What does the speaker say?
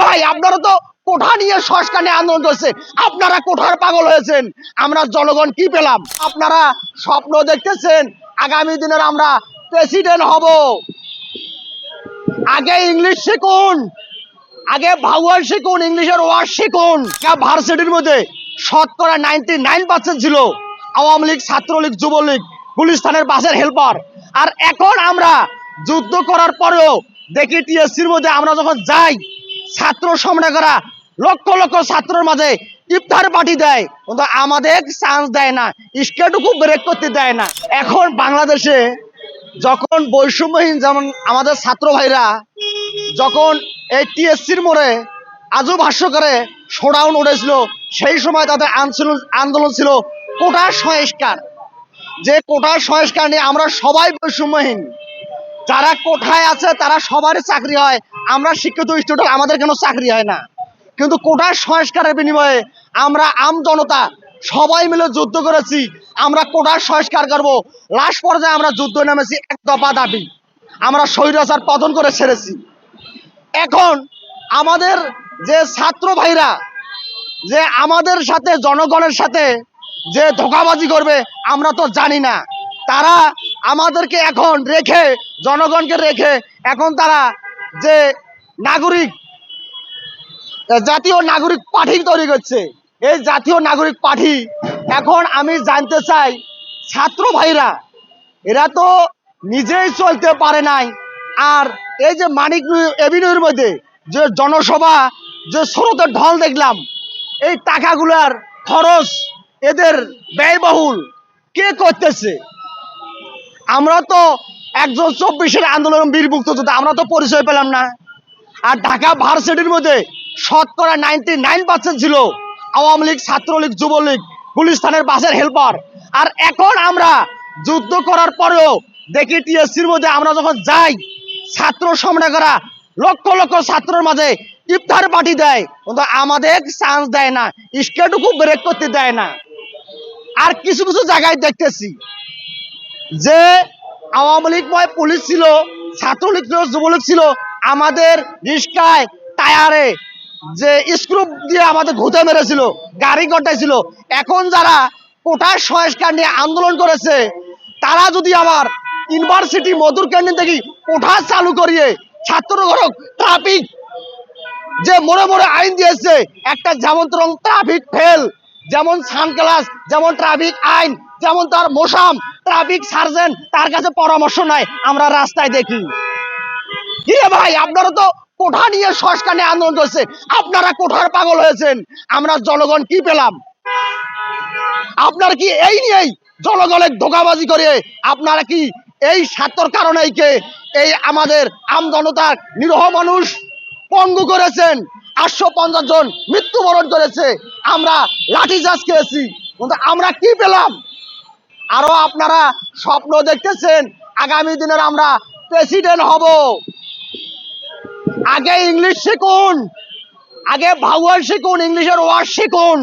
ভাই আপনারা তো কোঠা নিয়ে সংস্কার নিয়ে আন্দোলন করছে, আপনারা কোঠার পাগল হয়েছেন। আমরা জনগণ কি পেলাম? আপনারা স্বপ্ন দেখতেছেন আগামী দিনের আমরা প্রেসিডেন্ট হব। আগে ইংলিশ শিখুন, আগে ভাউয়াল শিখুন, ইংলিশের ওয়ার্ড শিখুন। ভার্সিটির মধ্যে শতকরা 99% ছিল আওয়ামী লীগ, ছাত্রলীগ, যুবলীগ, গুলিস্তানের বাসের হেল্পার। আর এখন আমরা যুদ্ধ করার পরেও দেখি টিএসসির মধ্যে আমরা যখন যাই, ছাত্র সম্মেলনেরা লক্ষ লক্ষ ছাত্রের মাঝে ইফতার পার্টি দেয়, কিন্তু আমাদের চান্স দেয় না, স্কেটুকু ব্রেক করতে দেয় না। এখন বাংলাদেশে যখন বৈষম্যহীন, যেমন আমাদের ছাত্র ভাইরা যখন এই টিএসসির মোড়ে আজও ভাষ্য করে শোডাউন উঠেছিল, সেই সময় তাদের আন্দোলন ছিল কোটা সংস্কার। যে কোটা সংস্কার নিয়ে আমরা সবাই বৈষম্যহীন, যারা কোঠায় আছে তারা সবারই চাকরি হয়, আমরা শিক্ষিত স্টুডেন্ট, আমাদের কেন চাকরি হয় না? কিন্তু কোটা সংস্কারের বিনিময়ে আমরা আম জনতা সবাই মিলে যুদ্ধ করেছি, আমরা কোটা সংস্কার করব। লাস্ট পর্যায়ে আমরা যুদ্ধ নেমেছি এক দফা দাবি, আমরা স্বৈরাচার পতন করে ছেড়েছি। এখন আমাদের যে ছাত্র ভাইরা যে আমাদের সাথে, জনগণের সাথে যে ধোঁকাবাজি করবে আমরা তো জানি না। তারা আমাদেরকে এখন রেখে, জনগণকে রেখে এখন তারা যে নাগরিক, জাতীয় নাগরিক পার্টি তৈরি করছে। এই জাতীয় নাগরিক পার্টি, এখন আমি জানতে চাই ছাত্র ভাইরা এরা তো নিজেই চলতে পারে নাই, আর এই যে মানিক এভিনিউর মধ্যে যে জনসভা, যে স্রোতের ঢল দেখলাম, এই টাকাগুলার খরচ এদের ব্যয়বহুল কে করতেছে? আমরা তো একজন 24-এর আন্দোলন বীর মুক্তিযোদ্ধা, আমরা তো পরিচয় পেলাম না। আর ঢাকা ভার্সিটির মধ্যে শতকরা 99% ছিল আওয়ামী লীগ, ছাত্রলীগ, যুবলীগ, গুলিস্তানের বাসের হেল্পার। আর এখন আমরা যুদ্ধ করার পরেও দেখি টিএসসির মধ্যে আমরা যখন যাই, ছাত্র সম্মেলনেরা লক্ষ লক্ষ ছাত্রের মাঝে ইফতার পার্টি দেয়, কিন্তু আমাদের চান্স দেয় না, স্কেটুকু ব্রেক করতে দেয় না। আর কিছু কিছু জায়গায় দেখতেছি যে আওয়ামী লীগময় পুলিশ ছিল, ছাত্রলীগ ছিল, যুবলীগ ছিল, আমাদের রিস্কায় টায়ারে যে স্ক্রু দিয়ে আমাদের ঘুঁতে মেরেছিল, গাড়ি ঘটাইছিল। এখন যারা কোটা সংস্কার নিয়ে আন্দোলন করেছে, তারা যদি আবার ইউনিভার্সিটি মধুর ক্যান্টিন থেকে কোঠা চালু করিয়ে ছাত্র ট্রাফিক যে মোড়ে মোড়ে আইন দিয়েছে, একটা যেমন ট্রাফিক ফেল, যেমন সানগ্লাস, যেমন ট্রাফিক আইন, যেমন তার মোসাম ট্রাফিক সার্জেন্ট, তার কাছে পরামর্শ নাই, আমরা রাস্তায় দেখি। কি রে ভাই, আপনারা তো কোঠা নিয়ে সংস্কার নিয়ে আন্দোলন করছে, আপনারা কোঠার পাগল হয়েছেন। আমরা জনগণ কি পেলাম? আপনার কি এই নিয়েই জনগণের ধোঁকাবাজি করে আপনারা কি এই স্বার্থর কারণেই কে এই আমাদের আম জনতার নিরহ মানুষ পঙ্গু করেছেন? 850 জন মৃত্যুবরণ করেছে, আমরা লাঠিচার্জ খেয়েছি, কিন্তু আমরা কি পেলাম? আরো আপনারা স্বপ্ন দেখতেছেন আগামী দিনের আমরা প্রেসিডেন্ট হব। আগে ইংলিশ শিখুন, আগে ভাউয়াল শিখুন, ইংলিশের ওয়ার্ড শিখুন।